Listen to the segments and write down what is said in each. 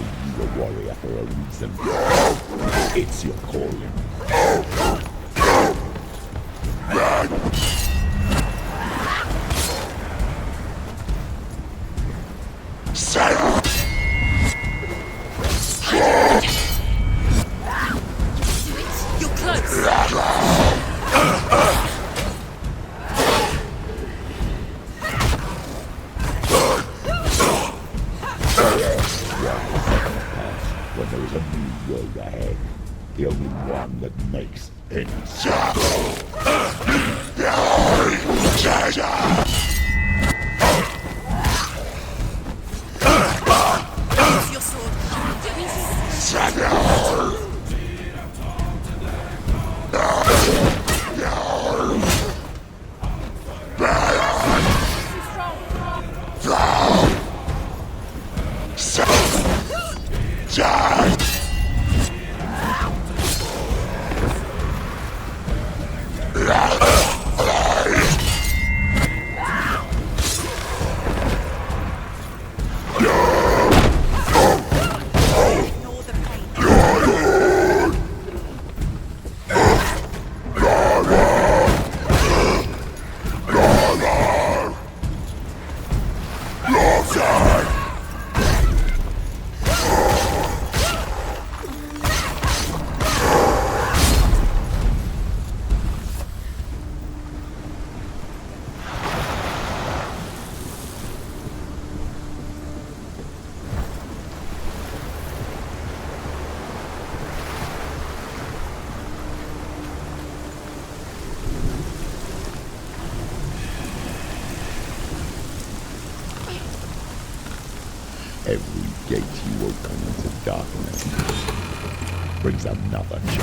you a warrior for a reason. It's your calling. You're close. When there is a new road ahead, the only one that makes any sense. Use your sword. Ignore the pain. Every gate you open into darkness brings another change.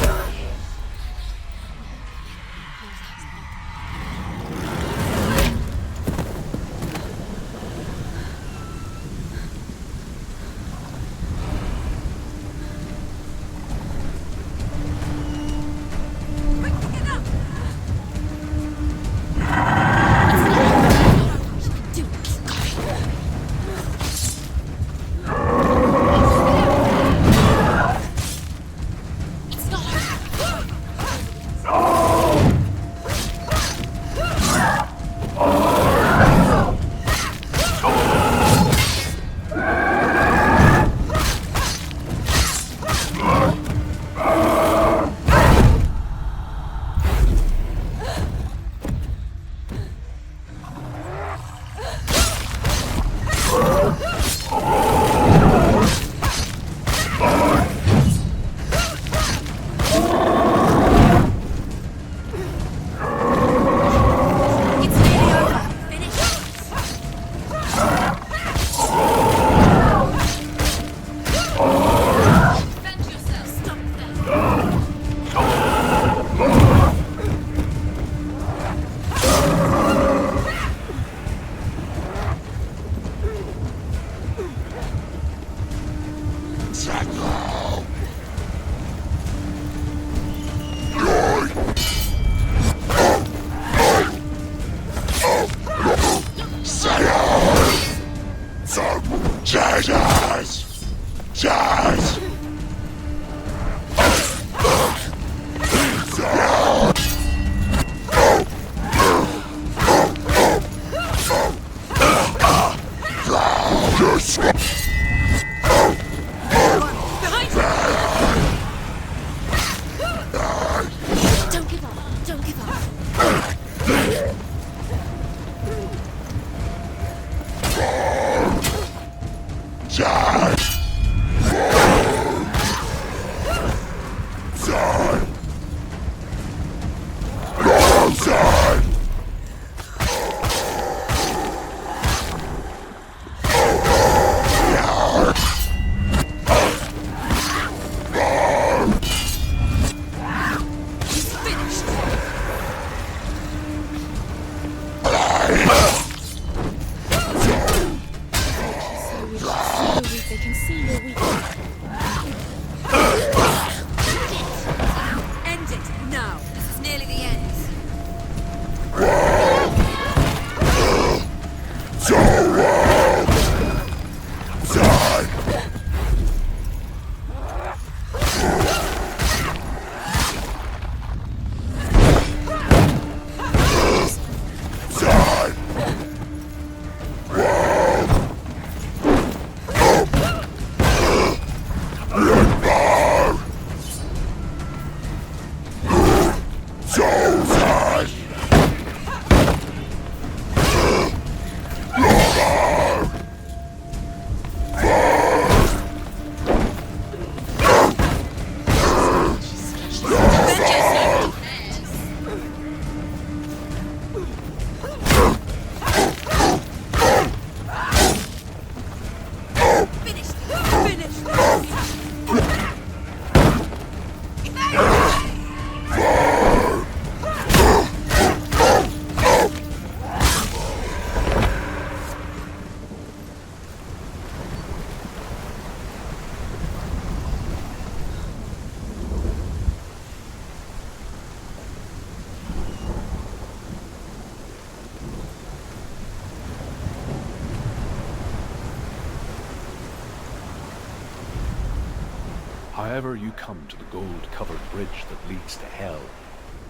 however you come to the gold-covered bridge that leads to hell,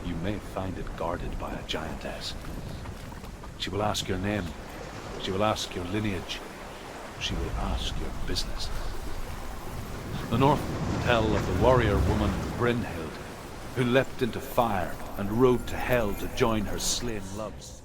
you may find it guarded by a giantess. She will ask your name. She will ask your lineage. She will ask your business. The North tell of the warrior woman Brynhild, who leapt into fire and rode to hell to join her slain loves.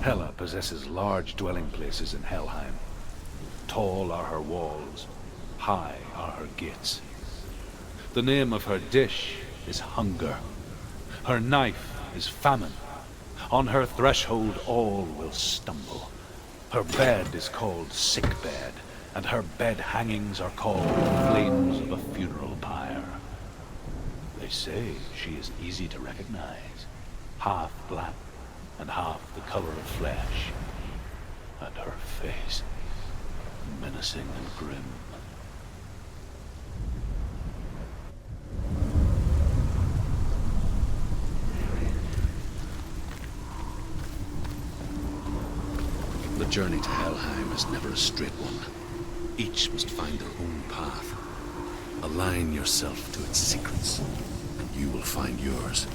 Hela possesses large dwelling places in Helheim. Tall are her walls, high are her gates. The name of her dish is hunger. Her knife is famine. On her threshold all will stumble. Her bed is called sick bed, and her bed hangings are called flames of a funeral pyre. They say she is easy to recognize, half black and half the color of flesh, and her face menacing and grim. The journey to Helheim is never a straight one. Each must find their own path. Align yourself to its secrets, and you will find yours.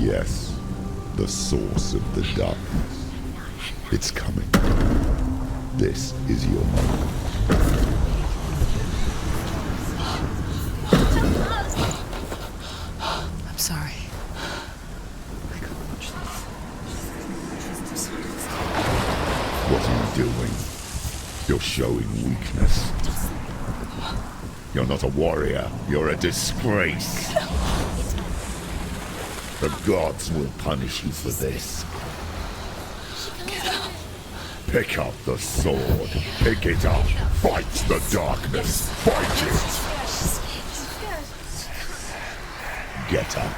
Yes, the source of the darkness. It's coming. This is your moment. I'm sorry. I can't watch this. What are you doing? You're showing weakness. You're not a warrior. You're a disgrace. The gods will punish you for this. Pick up the sword. Pick it up. Fight the darkness. Fight it. Get up.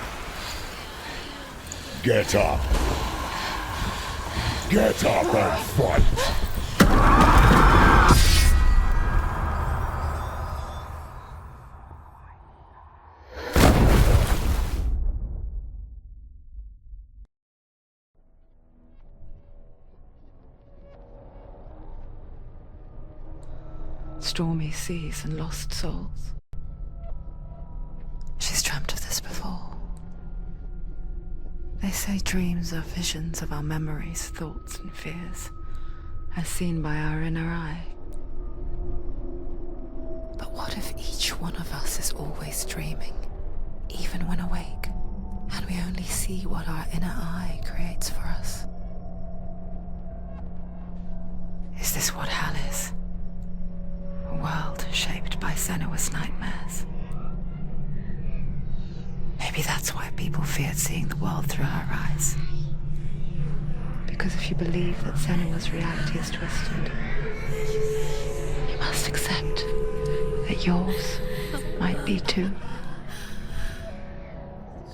Get up. Get up and fight. Stormy seas and lost souls. She's dreamt of this before. They say dreams are visions of our memories, thoughts and fears, as seen by our inner eye. But what if each one of us is always dreaming, even when awake, and we only see what our inner eye creates for us? Is this what hell is? A world shaped by Senua's nightmares. Maybe that's why people feared seeing the world through her eyes. Because if you believe that Senua's reality is twisted, you must accept that yours might be too.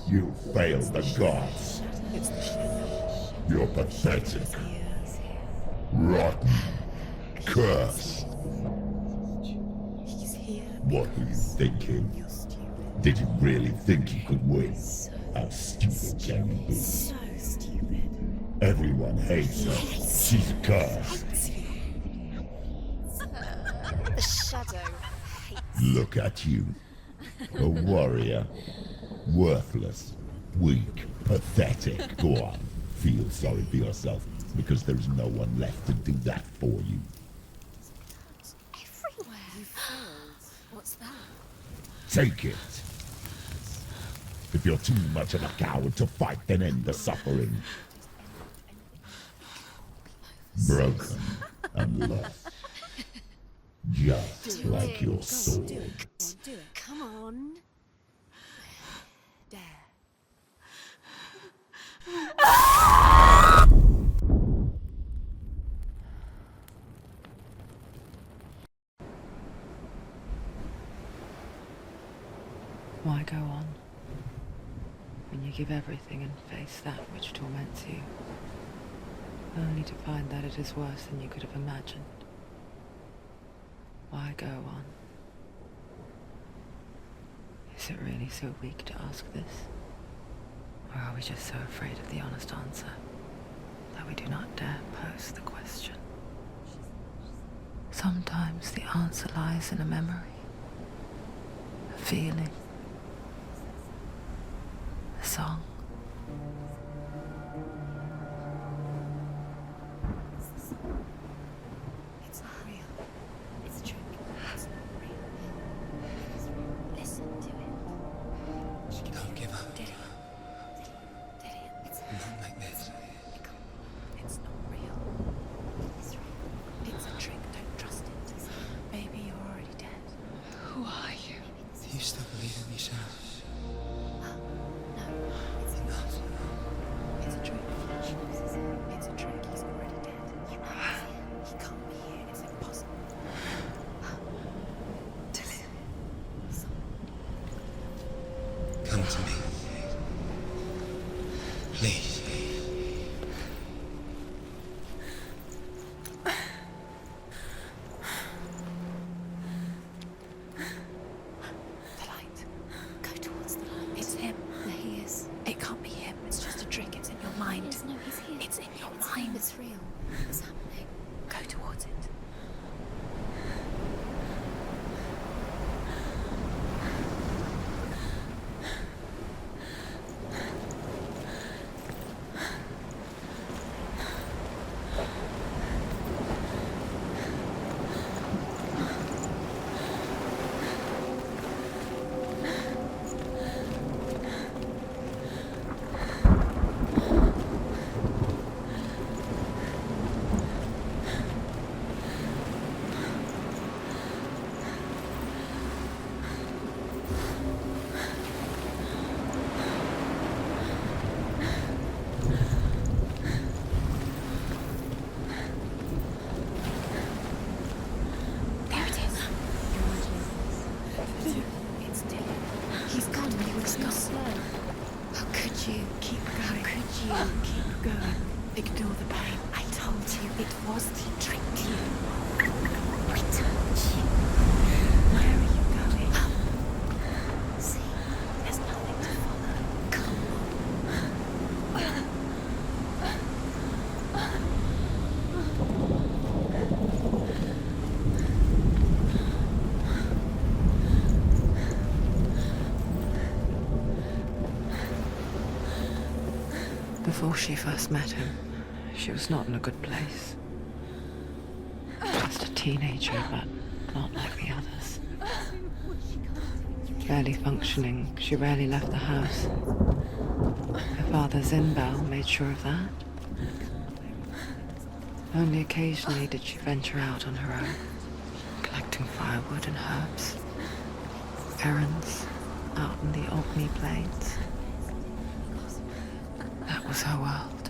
You failed the gods. You're pathetic. Rotten. Cursed. What were you thinking? Did you really think you could win? How stupid can you be? So stupid. Everyone hates her. She's cursed. The shadow hates. Look at you. A warrior. Worthless. Weak. Pathetic. Go on. Feel sorry for yourself, because there is no one left to do that for you. Everywhere. You failed. What's that? Take it. If you're too much of a coward to fight, then end the suffering. Broken and lost. Just like your sword. Do it. Come on. Dare. Why go on when you give everything and face that which torments you, only to find that it is worse than you could have imagined? Why go on? Is it really so weak to ask this? Or are we just so afraid of the honest answer that we do not dare pose the question? Sometimes the answer lies in a memory, a feeling, a song. It's not real. It's a trick. It's not real. It's real. Listen to it. Don't give up. Did it? Did it? It's Not like this. It's not real. It's real. It's a trick. Don't trust it. Maybe you're already dead. Who are you? Do you still believe in yourself? No, it's not. It's a trick. It's a trick. He's already dead. He can't be here. It's impossible. Come to me. Please. The light. Go towards the light. It's him. There he is. It can't be him. It's just a trick. It's in your mind. No, he's here. It's in your mind. It's real. It's happening. Go towards it. It's not slow. How could you? Keep going. How could you? Keep going. Ignore the pain. I told you it was to trick you. I told you. Where are you going? See, there's nothing to follow. Come Before she first met him, she was not in a good place. Just a teenager, but not like the others. Barely functioning, she rarely left the house. Her father's in-bell made sure of that. Only occasionally did she venture out on her own, collecting firewood and herbs. Errands out in the Orkney Plains. That was her world.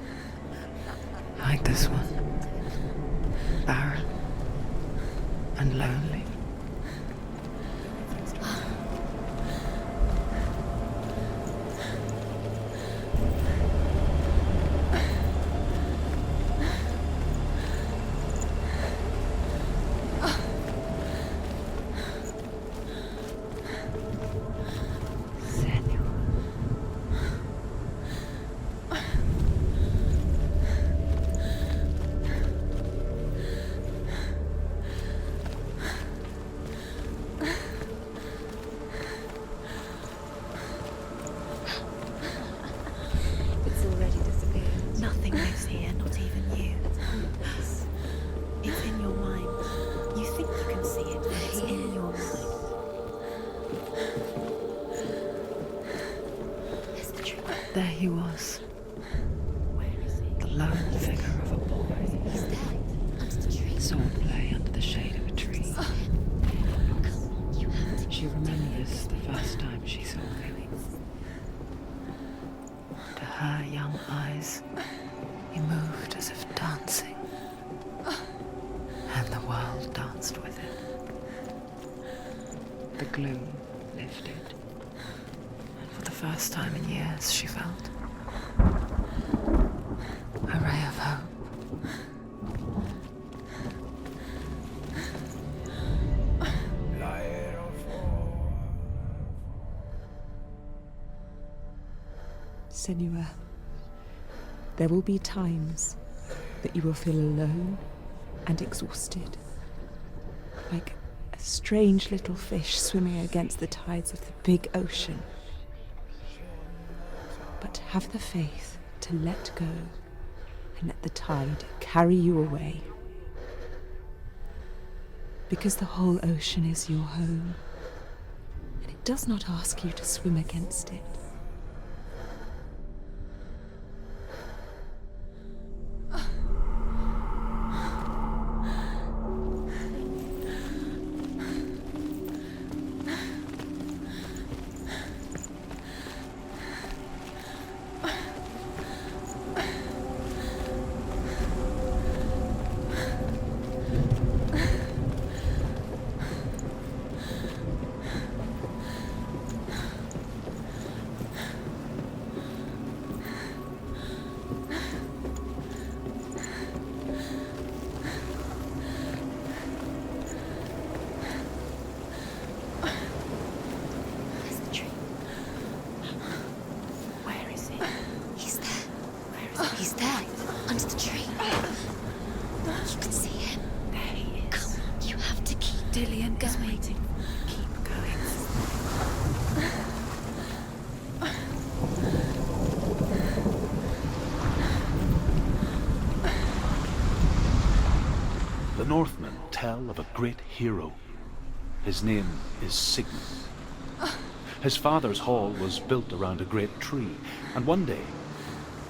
Like this one. Barren and lonely. There he was, the lone figure of a boy. Swordplay under the shade of a tree. She remembers the first time she saw him. To her young eyes, he moved as if dancing, and the world danced with him. The gloom lifted. For the first time in years, she felt a ray of hope. Senua, there will be times that you will feel alone and exhausted, like a strange little fish swimming against the tides of the big ocean. But have the faith to let go and let the tide carry you away. Because the whole ocean is your home, and it does not ask you to swim against it. He's there, under the tree. You can see him. There he is. Come on, you have to keep Dillian going. is waiting. Keep going. The Northmen tell of a great hero. His name is Sigmund. His father's hall was built around a great tree, and one day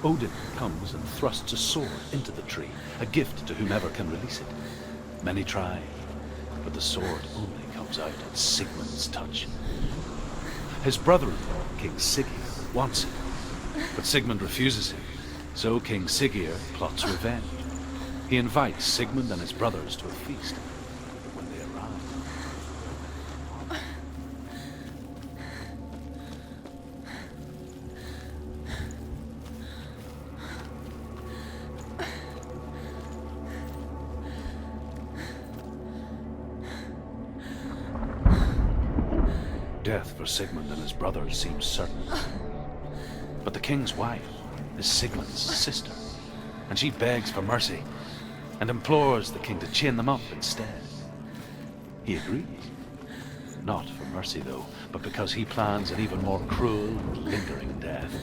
Odin comes and thrusts a sword into the tree, a gift to whomever can release it. Many try, but the sword only comes out at Sigmund's touch. His brother-in-law, King Siggeir, wants it, but Sigmund refuses him, so King Siggeir plots revenge. He invites Sigmund and his brothers to a feast. When they arrive, death for Sigmund and his brothers seems certain. But the king's wife is Sigmund's sister, and she begs for mercy and implores the king to chain them up instead. He agrees. Not for mercy, though, but because he plans an even more cruel and lingering death.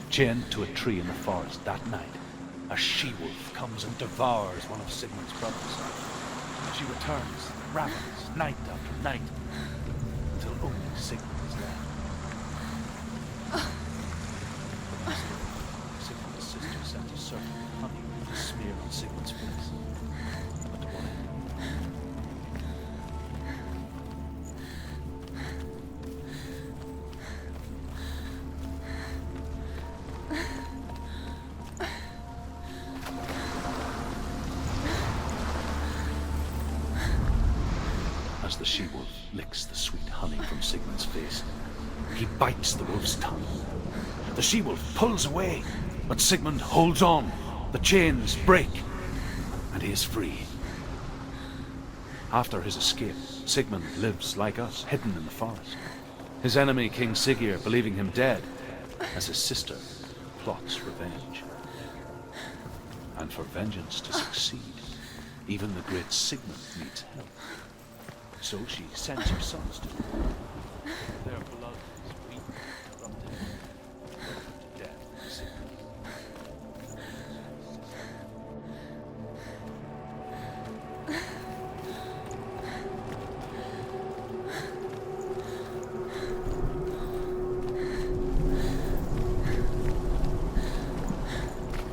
Chained to a tree in the forest that night, a she-wolf comes and devours one of Sigmund's brothers. She returns, ravens, night after night, until only Sigmund is left. Sigmund's sister sent a serpent with honey to smear on Sigmund's face. But to what end? As the she-wolf licks the sweet honey from Sigmund's face, he bites the wolf's tongue. The she-wolf pulls away, but Sigmund holds on. The chains break, and he is free. After his escape, Sigmund lives like us, hidden in the forest. His enemy, King Siggeir, believing him dead, as his sister plots revenge. And for vengeance to succeed, even the great Sigmund needs help. So she sends her sons to him. Their blood is weak and corrupted, to death and sickness.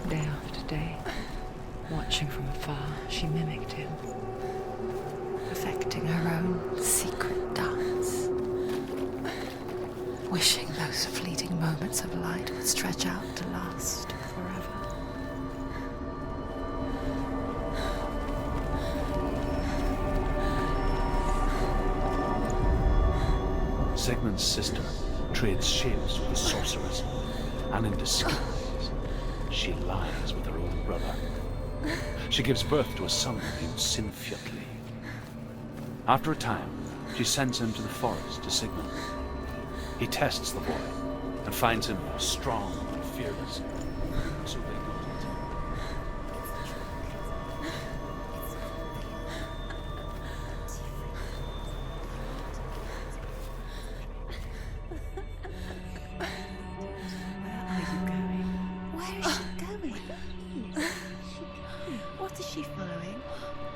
Day after day, watching from afar, she mimicked him, perfecting her own secret dance, wishing those fleeting moments of light would stretch out to last forever. Sigmund's sister trades shapes with the sorceress, and in disguise, she lies with her own brother. She gives birth to a son named Sinfjotli. After a time, she sends him to the forest to Sigmund. He tests the boy and finds him strong and fearless. So they go to town. Where is she going? What is she following?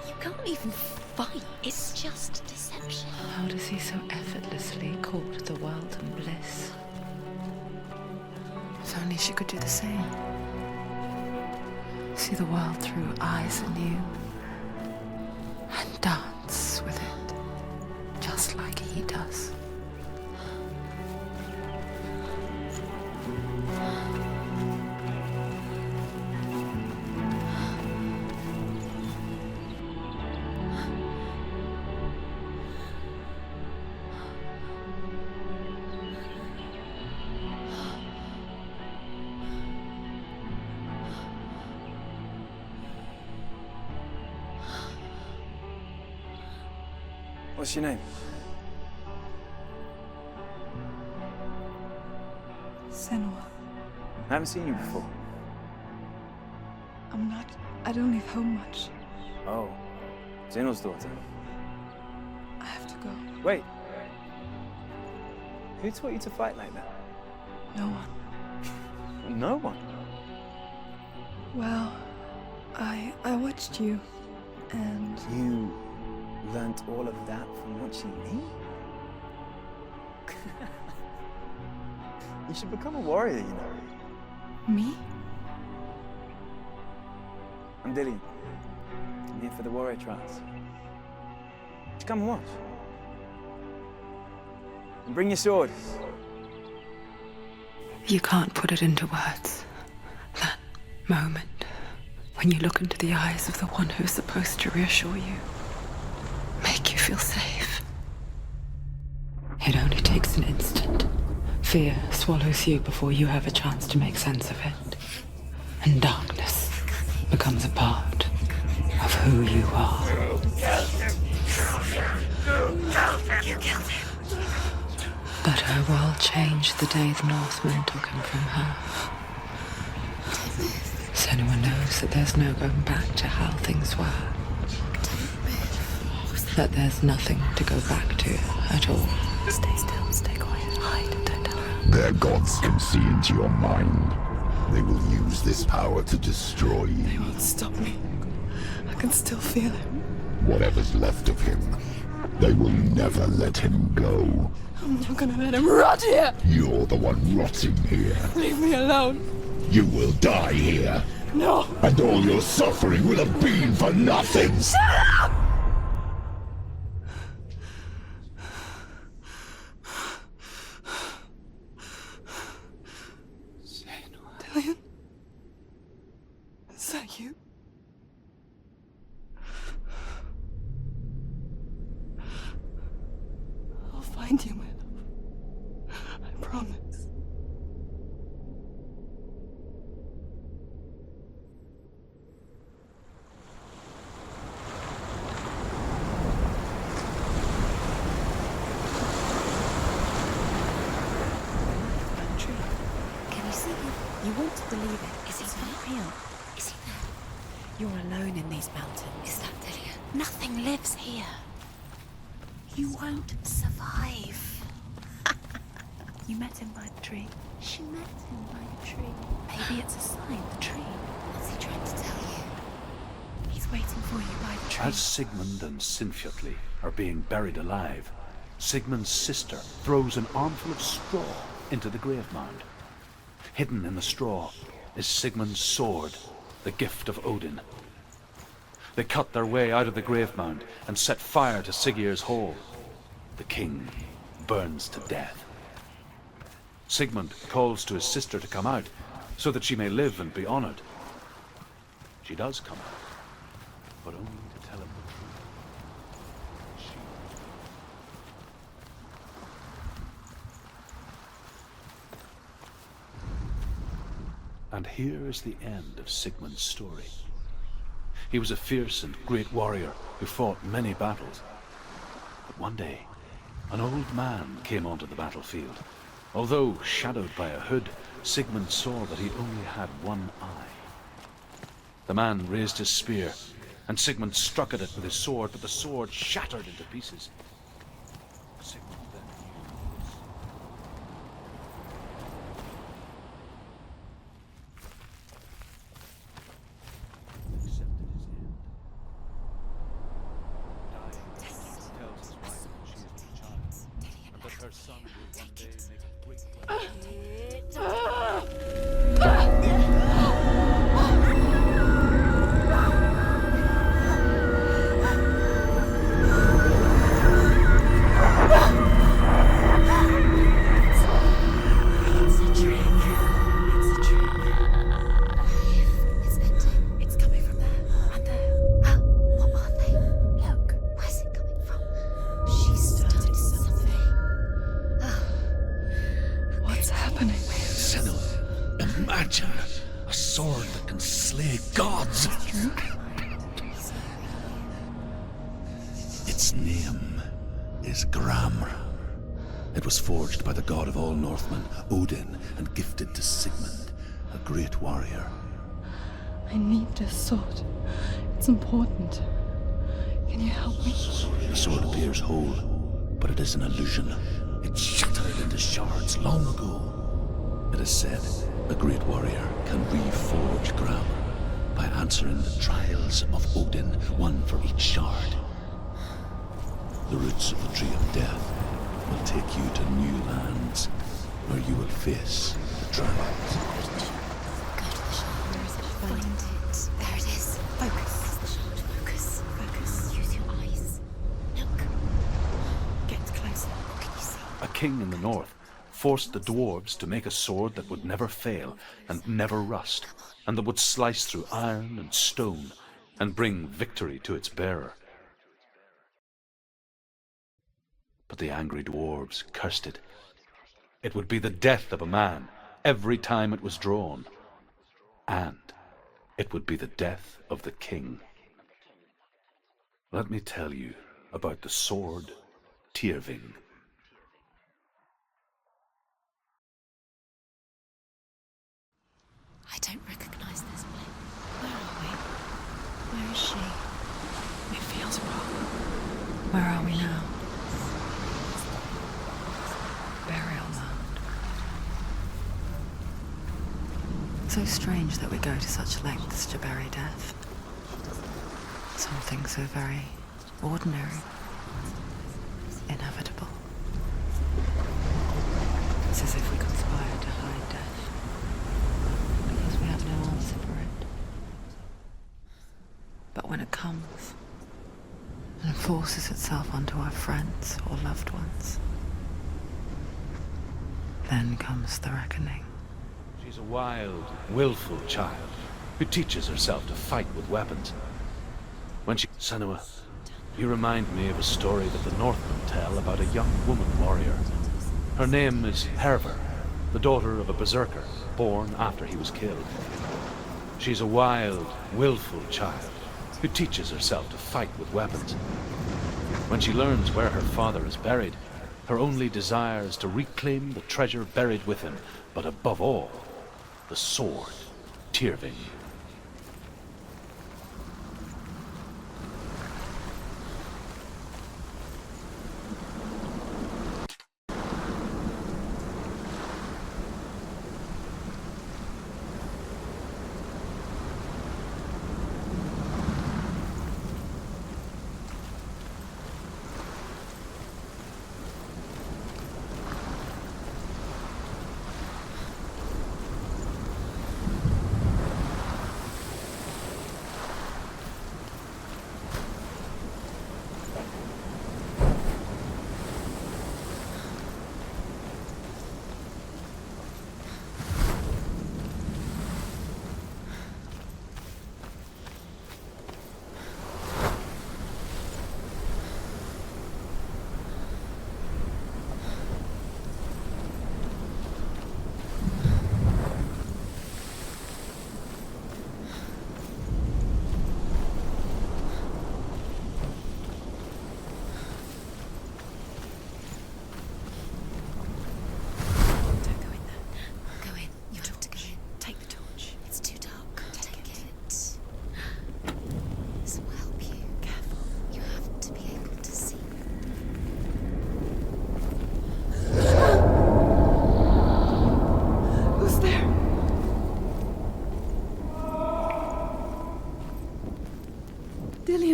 You can't even fight. It's just deception. How does he so effortlessly court the world and bliss? If only she could do the same. See the world through eyes anew and dance with it, just like he does. What's your name? Senua. I haven't seen you before. I don't leave home much. Oh, Zenua's daughter. I have to go. Wait. Who taught you to fight like that? No one. No one. Well, I watched you, and You learnt all of that from watching me? You should become a warrior, you know. me? I'm Dillian. I'm here for the warrior trials. Would you come and watch? And bring your sword. You can't put it into words. That moment when you look into the eyes of the one who's supposed to reassure you, make you feel safe. It only takes an instant. Fear swallows you before you have a chance to make sense of it. And darkness becomes a part of who you are. You killed him. But her world changed the day the Northmen took him from her. Senua knows that there's no going back to how things were. That there's nothing to go back to at all. Stay still, stay quiet, hide, don't tell her. Their gods can see into your mind. They will use this power to destroy you. They won't stop me. I can still feel him. Whatever's left of him, they will never let him go. I'm not gonna let him rot here. You're the one rotting here. Leave me alone. You will die here. No. And all your suffering will have been for nothing. Shut up! Dillion? Is that you? I'll find you, my love. I promise. Can you see him? You want to believe it. Is he not real? Is he there? You're alone in these mountains. Is that Dillion? Nothing lives here. You won't survive. You met him by the tree. She met him by the tree. Maybe it's a sign, the tree. What's he trying to tell you? He's waiting for you by the tree. As Sigmund and Sinfjotli are being buried alive, Sigmund's sister throws an armful of straw into the grave mound. Hidden in the straw is Sigmund's sword, the gift of Odin. They cut their way out of the grave mound and set fire to Siggeir's hall. The king burns to death. Sigmund calls to his sister to come out so that she may live and be honored. She does come out, but only to tell him the truth. And here is the end of Sigmund's story. He was a fierce and great warrior who fought many battles. But one day, an old man came onto the battlefield. Although shadowed by a hood, Sigmund saw that he only had one eye. The man raised his spear, and Sigmund struck at it with his sword, but the sword shattered into pieces. Sigmund then accepted his end. Dying, tells his wife that she is with child, and that her son will one day make a great It's coming from there and there. Oh, what are they? Look, where's it coming from? She started something. What's happening? Senua, imagine a sword that can slay gods. Its name is Gram. It was forged by the god of all Northmen, Odin, and gifted to Sigmund, a great warrior. I need this sword. It's important. Can you help me? The sword appears whole, but it is an illusion. It shattered into shards long ago. It is said a great warrior can reforge Gram by answering the trials of Odin, one for each shard. The roots of the Tree of Death will take you to new lands where you will face the trials. Go to the shard. Where is it? Find it. There it is. Focus. The shard. Focus. Focus. Use your eyes. Look. Get closer. What can you see? A king in the north forced the dwarves to make a sword that would never fail and never rust, and that would slice through iron and stone and bring victory to its bearer. But the angry dwarves cursed it. It would be the death of a man every time it was drawn, and it would be the death of the king. Let me tell you about the sword Tyrving. Where are we now? Burial mound. So strange that we go to such lengths to bury death. Something so very ordinary, inevitable. It's as if we conspire to hide death, because we have no answer for it. But when it comes, and forces itself onto our friends or loved ones, then comes the reckoning. She's a wild, willful child who teaches herself to fight with weapons. When she... Senua, you remind me of a story that the Northmen tell about a young woman warrior. Her name is Herver, the daughter of a berserker, born after he was killed. She's a wild, willful child who teaches herself to fight with weapons. When she learns where her father is buried, her only desire is to reclaim the treasure buried with him, but above all, the sword, Tyrving.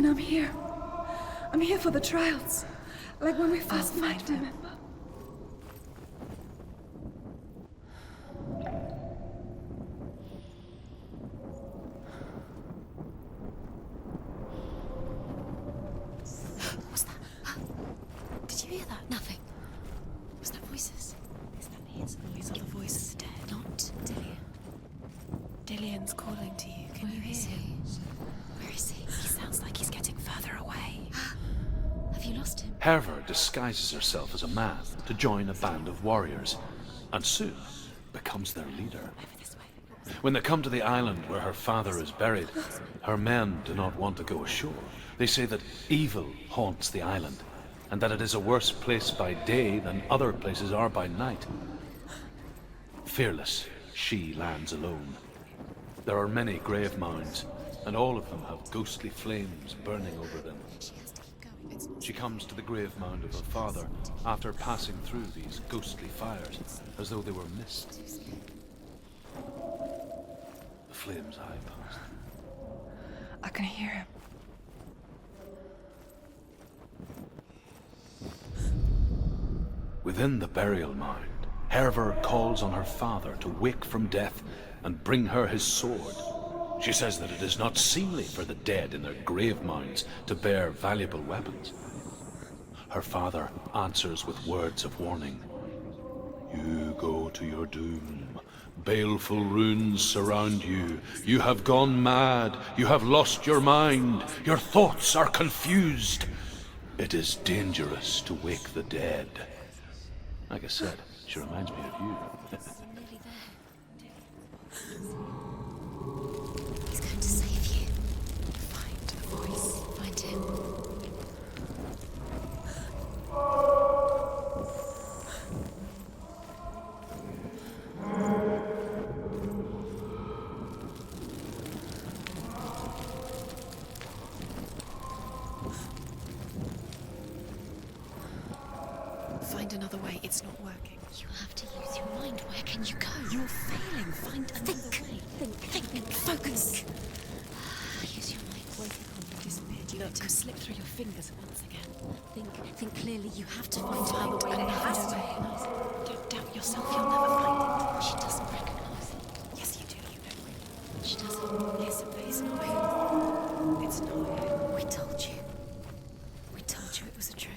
I'm here. I'm here for the trials. Like when we first met, remember? What was that? Did you hear that? Nothing. Was that voices? Is that his voice or the voice of the dead? Not Dillian. Dillian's calling to you. Can you hear him? Where is he? He sounds like he's getting further away. Have you lost him? Herver disguises herself as a man to join a band of warriors, and soon becomes their leader. When they come to the island where her father is buried, her men do not want to go ashore. They say that evil haunts the island, and that it is a worse place by day than other places are by night. Fearless, she lands alone. There are many grave mounds, and all of them have ghostly flames burning over them. She comes to the grave mound of her father after passing through these ghostly fires, as though they were mist. The flames high past. I can hear him. Within the burial mound, Herver calls on her father to wake from death and bring her his sword. She says that it is not seemly for the dead in their grave mounds to bear valuable weapons. Her father answers with words of warning. You go to your doom. Baleful runes surround you. You have gone mad. You have lost your mind. Your thoughts are confused. It is dangerous to wake the dead. Like I said, she reminds me of you. He's going to save you. Find the voice. Find him. It's not working. You have to use your mind. Where can you go? You're failing. Find another way. Think. Focus. Use your mind. Wake up. Disappeared. Let him slip through your fingers once again. Think clearly. You have to find another way. Don't doubt yourself. You'll never find it. She doesn't recognize it. Yes, you do. You know it. She doesn't. Listen, but it's not him. It's not him. We told you. We told you it was a trick.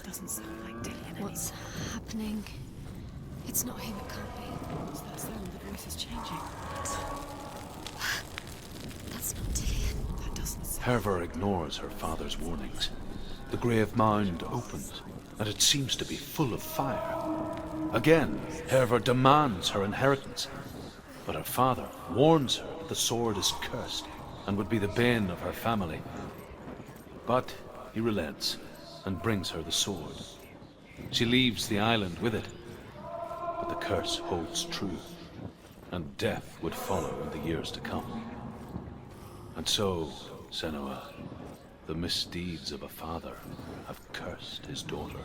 Doesn't sound like Dillian. What's happening? It's not him, it can't be. What's that sound? The voice is changing. That's not Dillian. That doesn't sound... Herver ignores her father's warnings. The grave mound opens, and it seems to be full of fire. Again, Herver demands her inheritance, but her father warns her that the sword is cursed and would be the bane of her family. But he relents and brings her the sword. She leaves the island with it, but the curse holds true, and death would follow in the years to come. And so, Senua, the misdeeds of a father have cursed his daughter.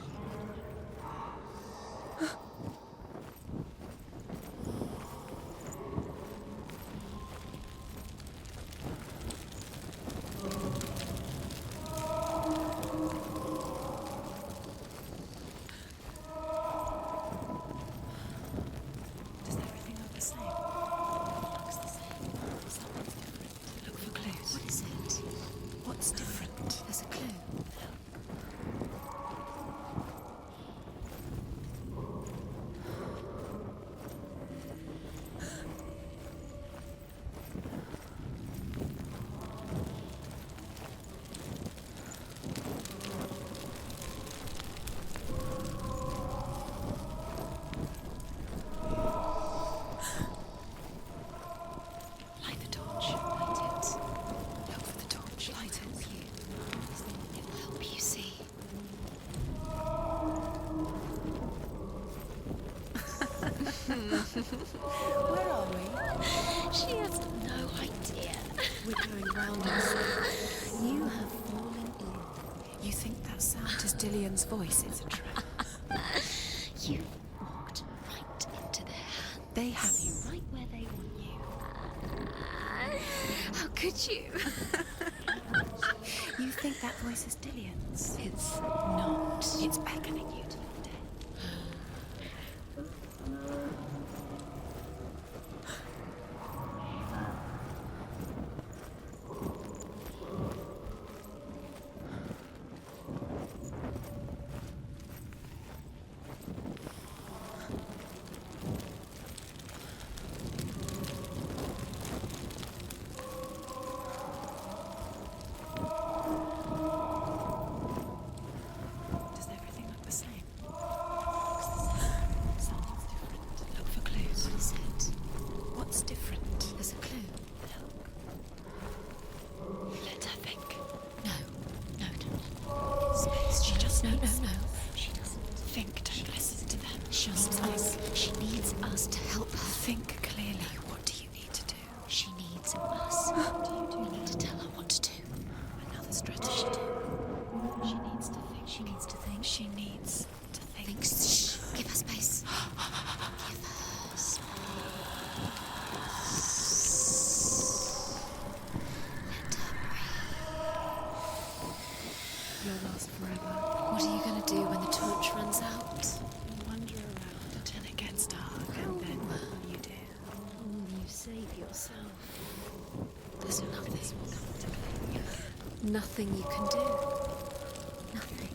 Where are we? She has no idea. We're going round in circles. You have fallen in. You think that sound is Dillian's voice? It's a trap. You walked right into their hands. They have you right where they want you. How could you? You think that voice is Dillian's? It's not. It's beckoning you to your death. What are you gonna do when the torch runs out? Wander around until it gets dark, and then what will you do? You save yourself. There's nothing you can do. Nothing.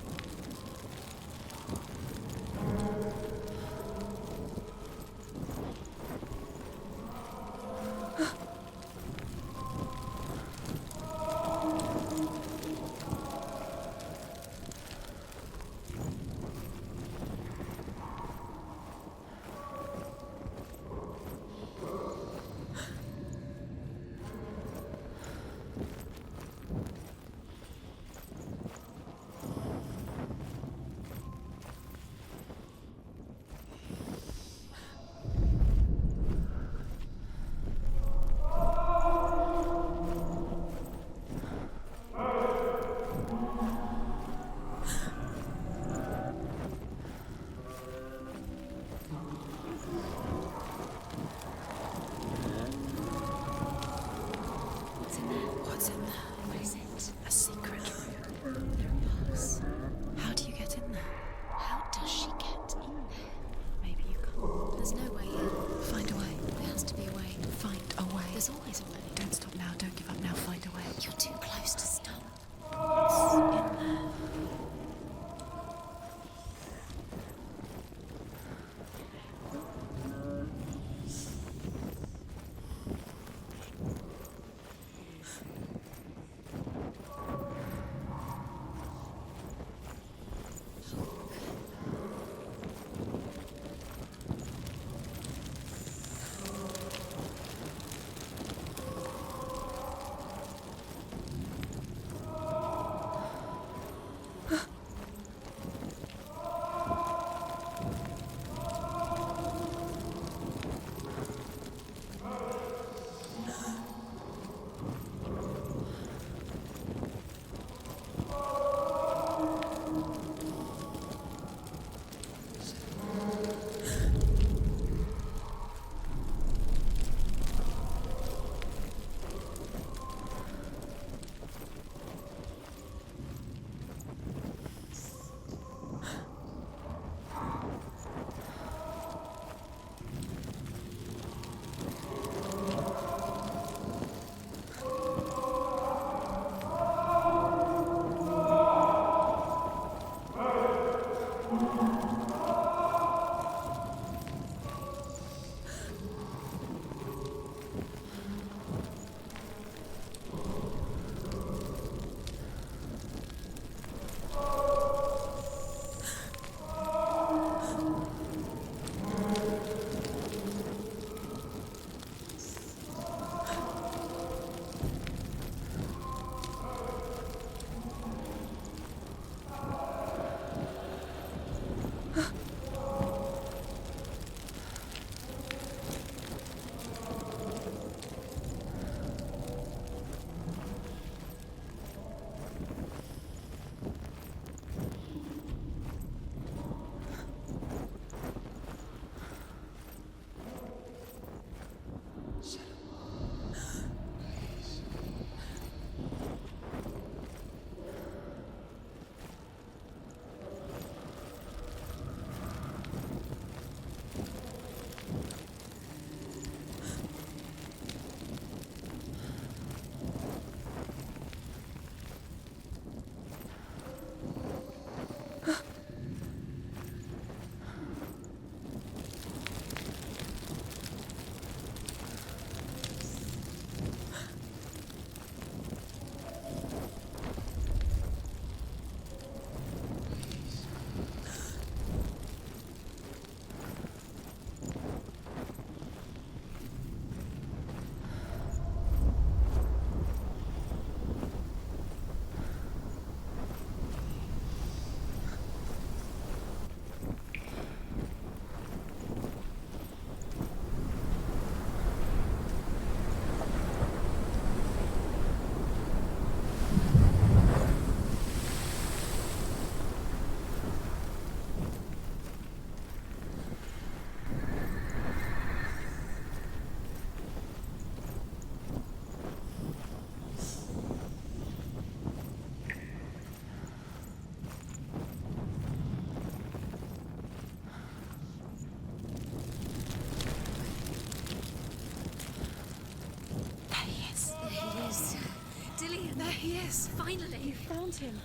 is. Finally. You found him.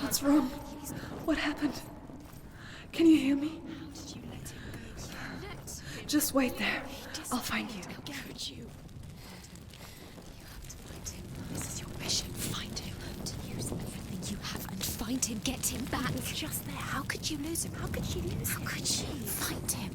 What's wrong? What happened? Can you hear me? How did you let him go? You let him. Just wait there. I'll find you. How could you? You have to find him. This is your mission. Find him. To use everything you have and find him. Get him back. He was just there. How could you lose him? How could you lose him? How could you? Find him.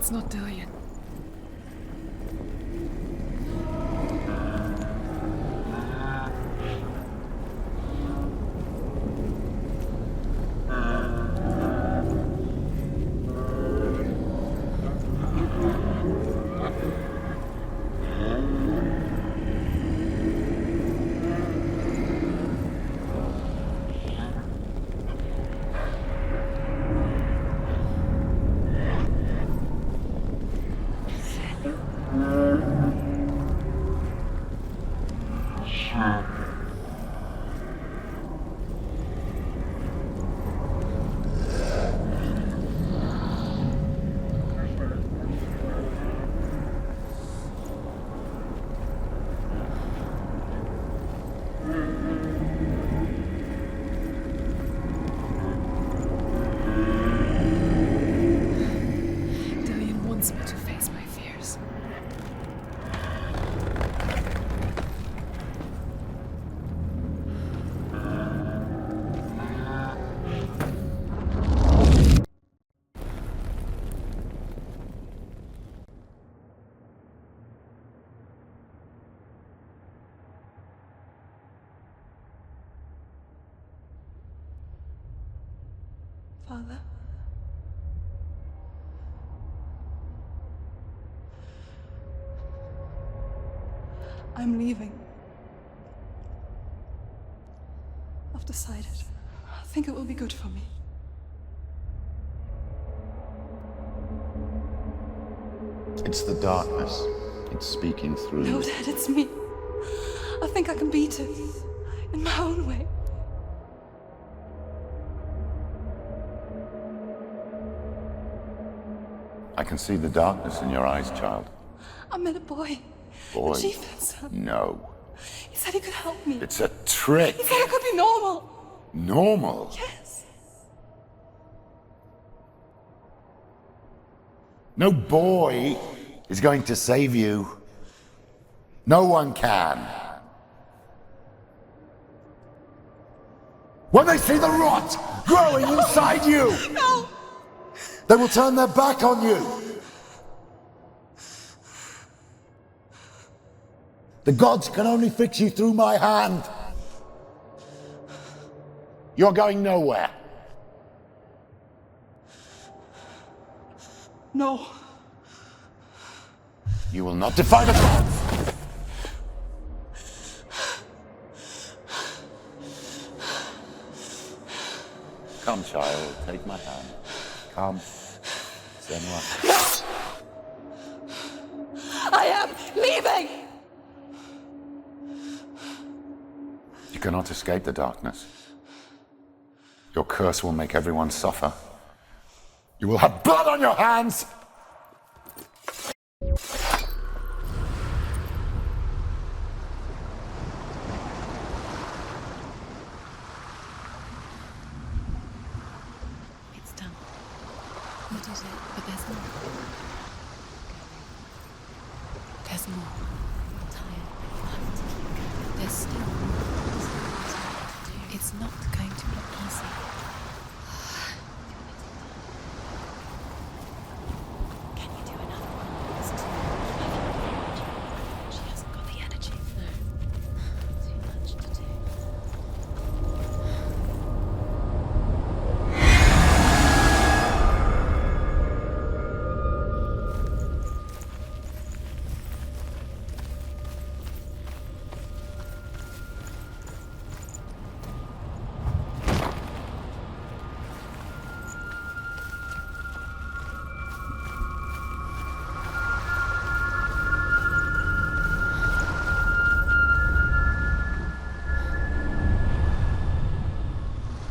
It's not Dillian. Father? I'm leaving. I've decided. I think it will be good for me. It's the darkness. It's speaking through No, you. Dad, it's me. I think I can beat it. In my own way. I can see the darkness in your eyes, child. I met a boy. Boy. The chief had son. No. He said he could help me. It's a trick. He said I could be normal. Normal. Yes. No boy is going to save you. No one can. When they see the rot growing inside you, No! they will turn their back on you. The gods can only fix you through my hand. You're going nowhere. No. You will not defy the gods. Come, child, take my hand. Come, Senua. I am leaving! You cannot escape the darkness. Your curse will make everyone suffer. You will have blood on your hands! It's done. You did it, but there's more. There's more. I'm tired, but you have to keep going. There's still more. It's not going to be easy. Can you do another one? It's too much. She hasn't got the energy. No. Too much to do.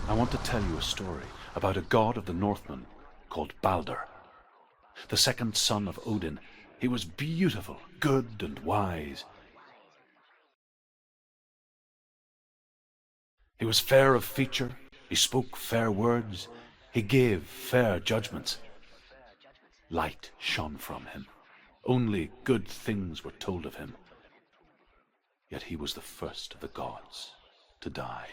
I want to tell you a story about a god of the Northmen called Balder. The second son of Odin, he was beautiful, good and wise. He was fair of feature, he spoke fair words, he gave fair judgments. Light shone from him. Only good things were told of him. Yet he was the first of the gods to die.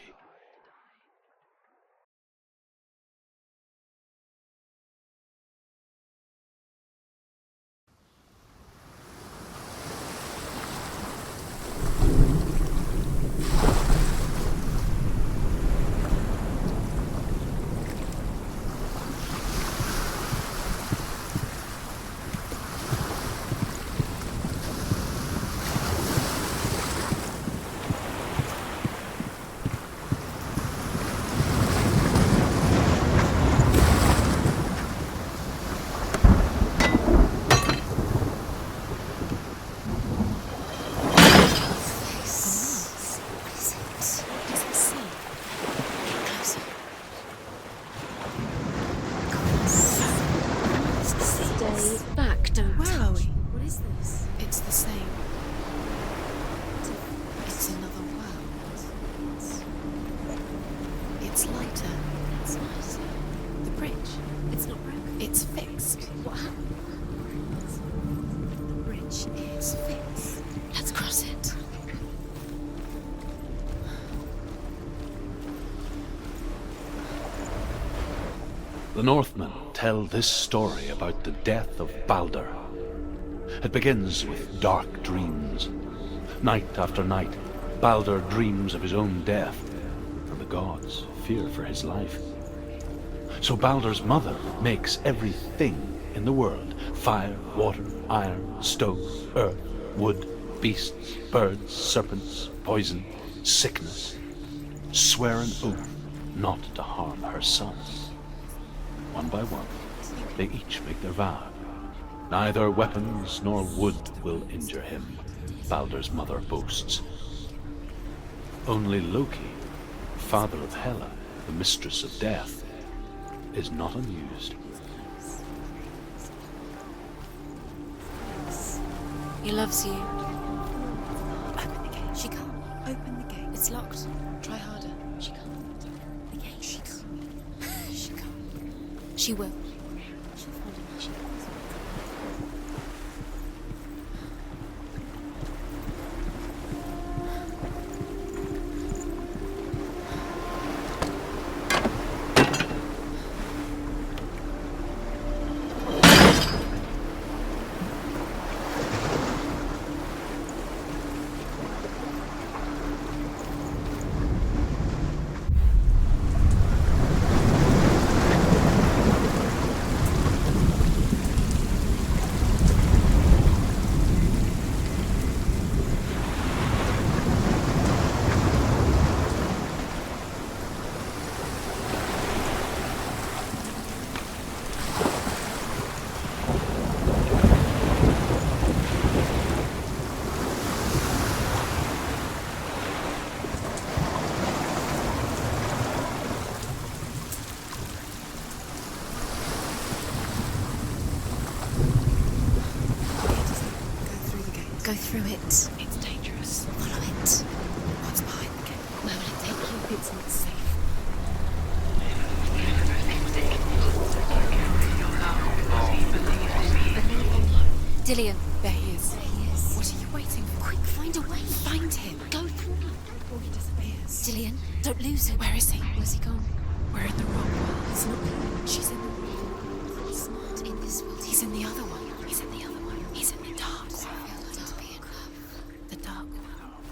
The Northmen tell this story about the death of Balder. It begins with dark dreams. Night after night, Balder dreams of his own death, and the gods fear for his life. So Baldur's mother makes everything in the world: fire, water, iron, stone, earth, wood, beasts, birds, serpents, poison, sickness, swear an oath not to harm her sons. One by one, they each make their vow. Neither weapons nor wood will injure him, Baldur's mother boasts. Only Loki, father of Hela, the mistress of death, is not amused. He loves you. Open the gate. She can't. Open the gate. It's locked. Try harder. She can't. The gate. She can't. She can't. She will. She'll follow me. She will. Go through it. It's dangerous. Follow it. What's behind the gate? Where will it take you? It's not safe. Dillian, there he is. There he is. What are you waiting for? Quick, find a way. Find him. Go through before he disappears. Dillian, don't lose him. Where is he? Where's he gone? We're in the wrong world. He's not here. She's in the world. He's not in this world. He's in the other one. He's in the other one. He's in the dark world. The dark world.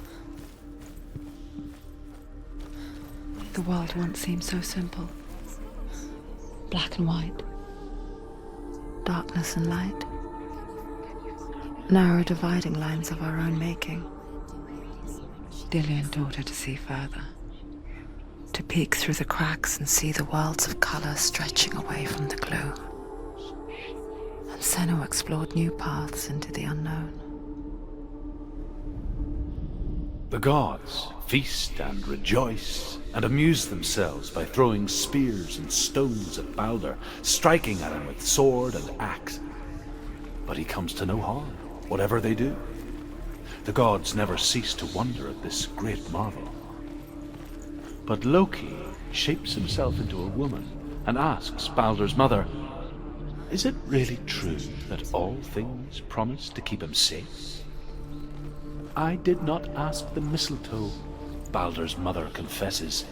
The world once seemed so simple. Black and white. Darkness and light. Narrow dividing lines of our own making. Dillian taught her to see further. To peek through the cracks and see the worlds of color stretching away from the gloom. And Senua explored new paths into the unknown. The gods feast and rejoice and amuse themselves by throwing spears and stones at Baldur, striking at him with sword and axe. But he comes to no harm, whatever they do. The gods never cease to wonder at this great marvel. But Loki shapes himself into a woman and asks Baldur's mother, "Is it really true that all things promise to keep him safe?" "I did not ask the mistletoe," Baldur's mother confesses.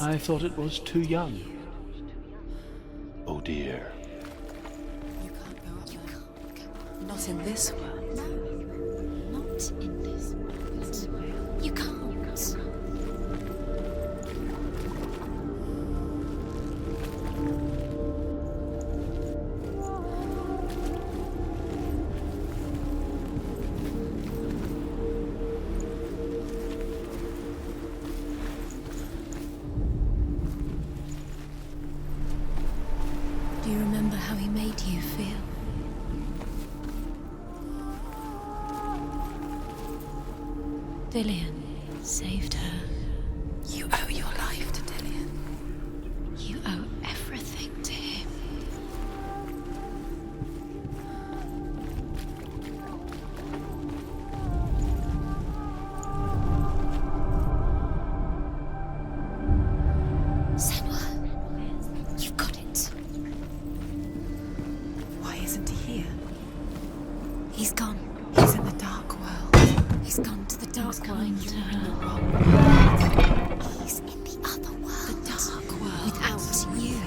"I thought it was too young." Oh dear. You can't go up there. Not in this world. No, not in this world. You can't. Do you remember how he made you feel? Dillian saved her. You owe your life to Dillian. You owe everything to him. Senua, you've got it. Why isn't he here? He's gone. He's in the dark world. He's gone to the dark world. You're in the wrong world. He's in the other world. The dark world. Without you.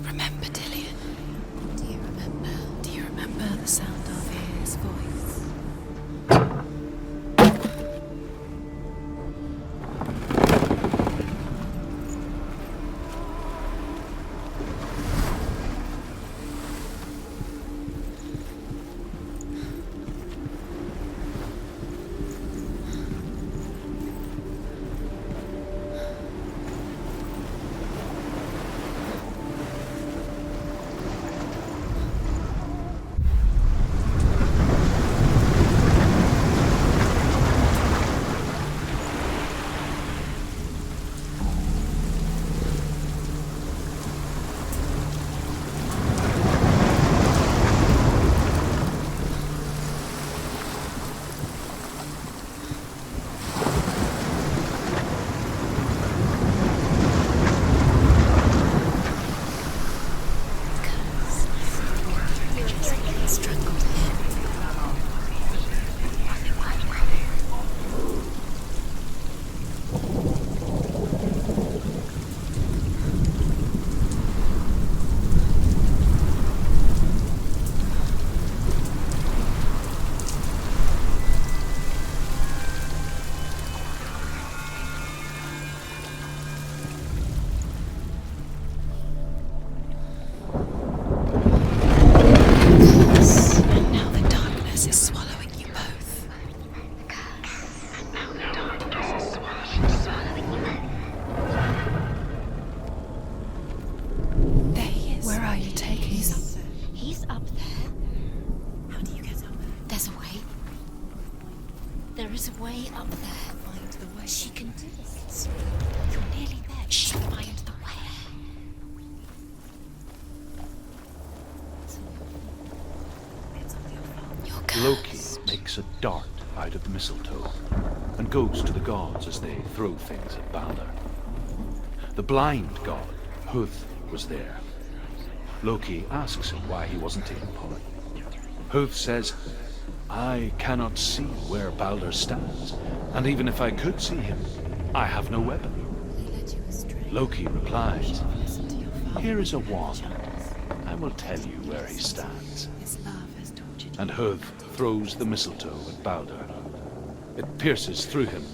Remember, Dillian. the sound of his voice. Loki makes a dart out of the mistletoe and goes to the gods as they throw things at Balder. The blind god, Huth, was there. Loki asks him why he wasn't taking part. Huth says, "I cannot see where Balder stands, and even if I could see him, I have no weapon." Loki replies, "Here is a wand. I will tell you where he stands." And Huth throws the mistletoe at Balder. It pierces through him,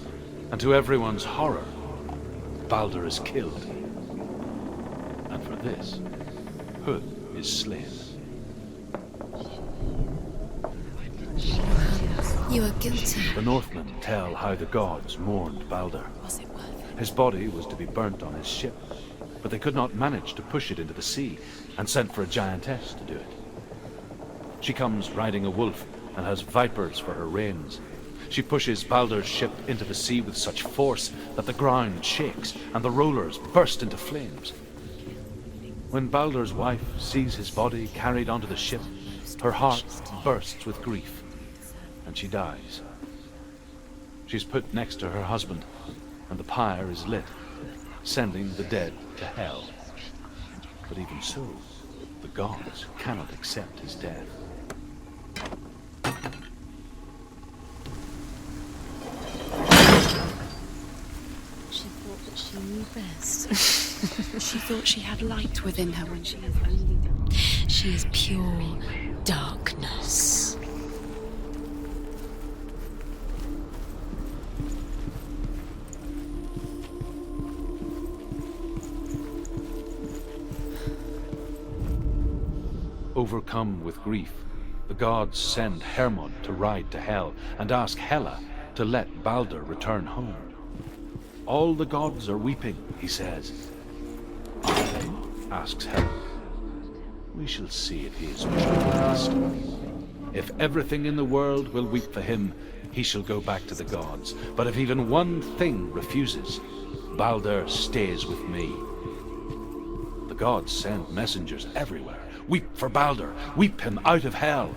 and to everyone's horror, Balder is killed. And for this, Huth is slain. You are guilty. The Northmen tell how the gods mourned Balder. Was it worth it? His body was to be burnt on his ship, but they could not manage to push it into the sea and sent for a giantess to do it. She comes riding a wolf and has vipers for her reins. She pushes Balder's ship into the sea with such force that the ground shakes and the rollers burst into flames. When Balder's wife sees his body carried onto the ship, her heart bursts with grief, and she dies. She's put next to her husband, and the pyre is lit, sending the dead to hell. But even so, the gods cannot accept his death. She thought that she knew best. She thought she had light within her when she is only dark. She is pure darkness. Overcome with grief, the gods send Hermod to ride to Hell and ask Hela to let Balder return home. All the gods are weeping, he says. Are they? Asks Hela. We shall see if he is weeping last. If everything in the world will weep for him, he shall go back to the gods. But if even one thing refuses, Balder stays with me. The gods send messengers everywhere. Weep for Balder, weep him out of hell.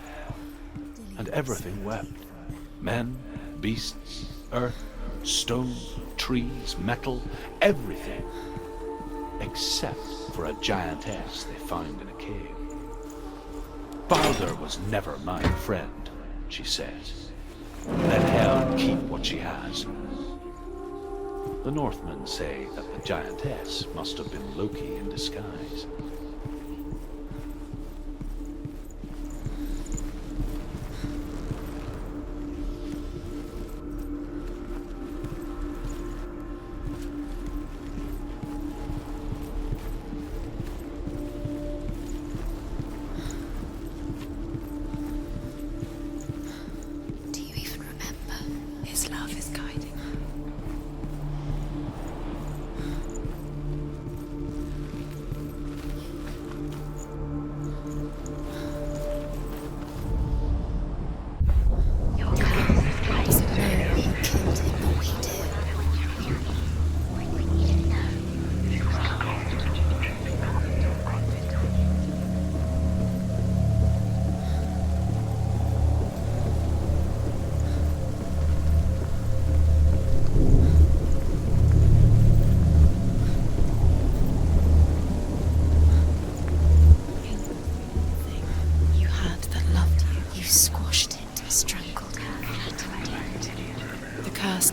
And everything wept. Men, beasts, earth, stone, trees, metal, everything. Except for a giantess they found in a cave. Balder was never my friend, she says. Let hell keep what she has. The Northmen say that the giantess must have been Loki in disguise.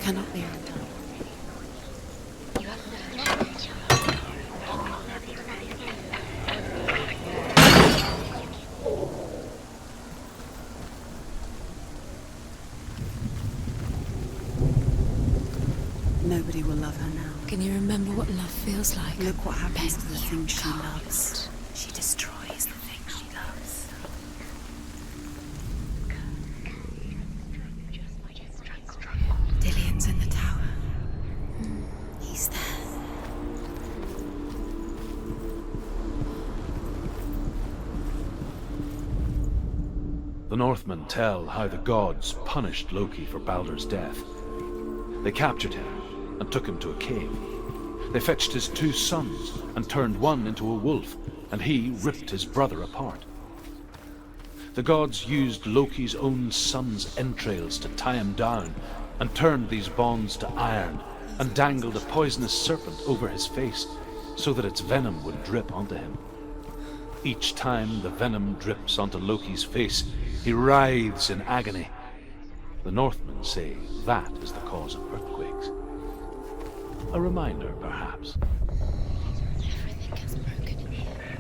cannot be undone. Nobody will love her now. Can you remember what love feels like? Look what happens to the Bet things you she can't. loves. She destroys the things she loves. Dillion's in the tower. He's there. The Northmen tell how the gods punished Loki for Baldur's death. They captured him and took him to a cave. They fetched his 2 sons and turned one into a wolf, and he ripped his brother apart. The gods used Loki's own son's entrails to tie him down and turned these bonds to iron and dangled a poisonous serpent over his face so that its venom would drip onto him. Each time the venom drips onto Loki's face, he writhes in agony. The Northmen say that is the cause of earthquakes. A reminder, perhaps. Everything gets broken in here.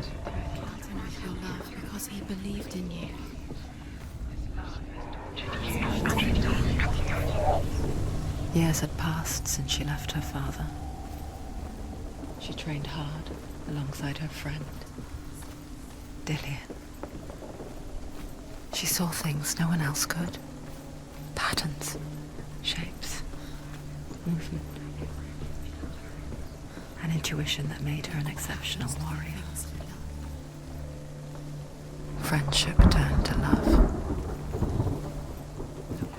Killed him with your love because he believed in you. Years had passed since she left her father. She trained hard alongside her friend, Dillion. She saw things no one else could. Patterns, shapes, movement. An intuition that made her an exceptional warrior. Friendship turned to love.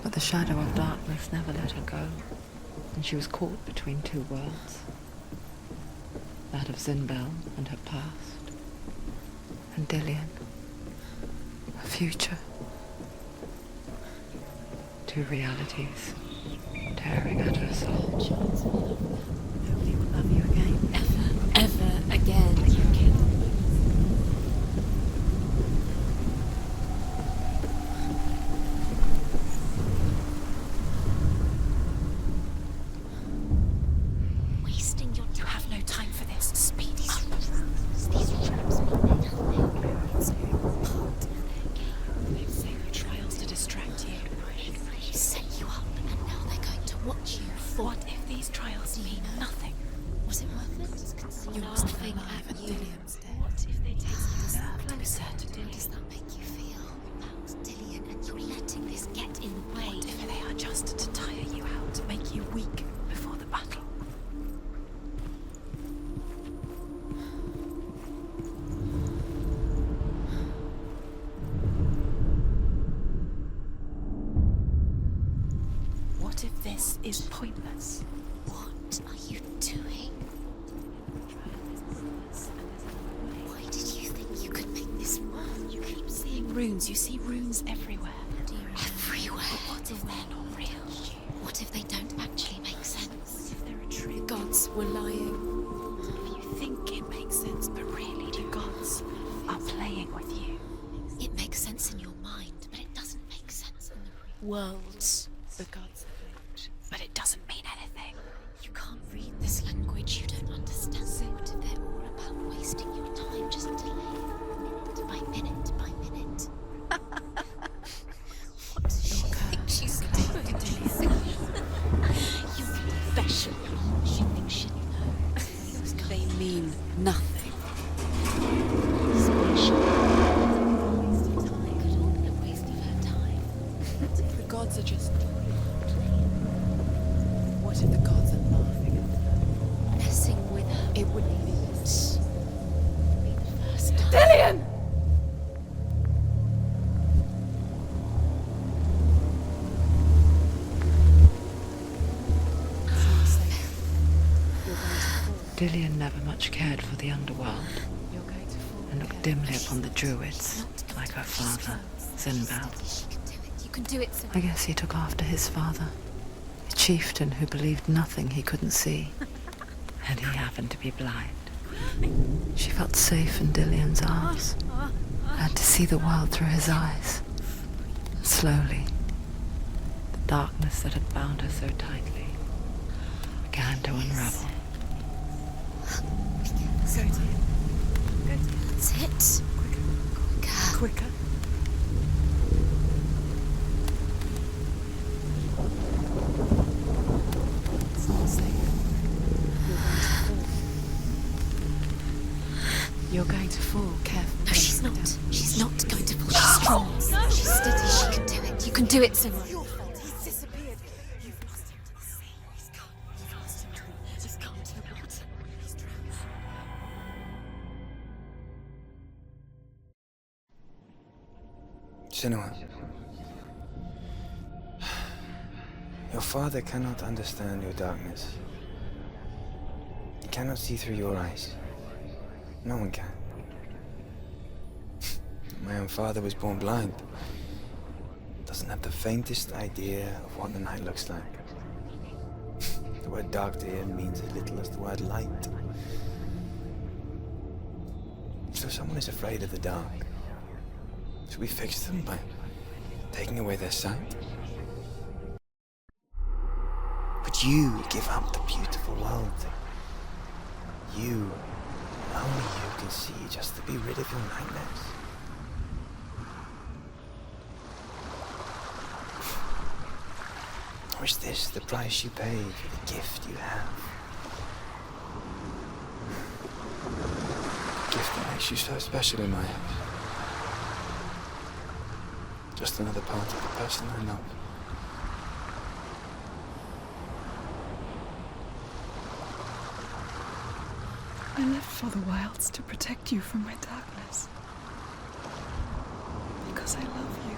But the shadow of darkness never let her go, and she was caught between 2 worlds. That of Zinbel and her past, and Dillion, her future. 2 realities tearing at her soul. Nobody will love you again. Ever again. Wasting your time. You have no time for this. Speedy. These traps mean nothing. It's part of their game. They've set the trials to distract you. They set you up, and now they're going to watch you. What if these trials mean nothing? Was it worth it? You must think at Dillion's death. What if they take you deserve to be certain? Does that make you feel about Dillion and you're letting this get in the way? What if they are just to tire you out, to make you weak before the battle? What if this is pointless? What are you doing? Why did you think you could make this work? You keep seeing runes. You see runes everywhere. Everywhere. But what if they're not real? What if they don't actually make sense? What if they're a trick? The gods were lying. If you think it makes sense, but really the gods are playing with you. It makes sense in your mind, but it doesn't make sense in the real world. The gods have lived, but it doesn't mean anything. You can't read this language, you don't understand. What if they're all about wasting your time, just delaying minute by minute by minute? What does she think she's doing? You're special. She thinks she'd know. They mean nothing. Special. Could all be a waste of her time. The gods are just what if the gods are laughing at her? Messing with her. It would be the first time. Dillion! Dillion never much cared for the underworld, and looked dimly upon the druids, like her father, Zinbel. You can do it. I guess he took after his father, a chieftain who believed nothing he couldn't see, and he happened to be blind. She felt safe in Dillion's arms, had to see the world through his eyes. And slowly, the darkness that had bound her so tightly began to unravel. Go, dear. Go, dear. That's it. Quicker. Quicker. It's not safe. You're going to fall. Careful. No, she's not. She's not going to fall. She's strong. She's steady. She can do it. You can do it, Senua. Your fault. He's disappeared. You've lost him to the sea. He's gone. You've lost him to the water. He's gone to the water. He's drowned. Senua, your father cannot understand your darkness. He cannot see through your eyes. No one can. My own father was born blind. Doesn't have the faintest idea of what the night looks like. The word dark to him means as little as the word light. So someone is afraid of the dark. Should we fix them by taking away their sight? But you give up the beautiful world. You, only you can see just to be rid of your nightmares. Or is this the price you pay for the gift you have? A gift that makes you so special in my eyes. Just another part of the person I love. I lived for the wilds to protect you from my darkness. Because I love you.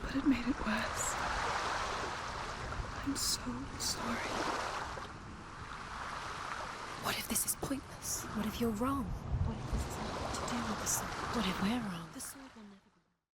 But it made it worse. I'm so sorry. What if this is pointless? What if you're wrong? What if this is nothing to do with the sun? What if we're wrong?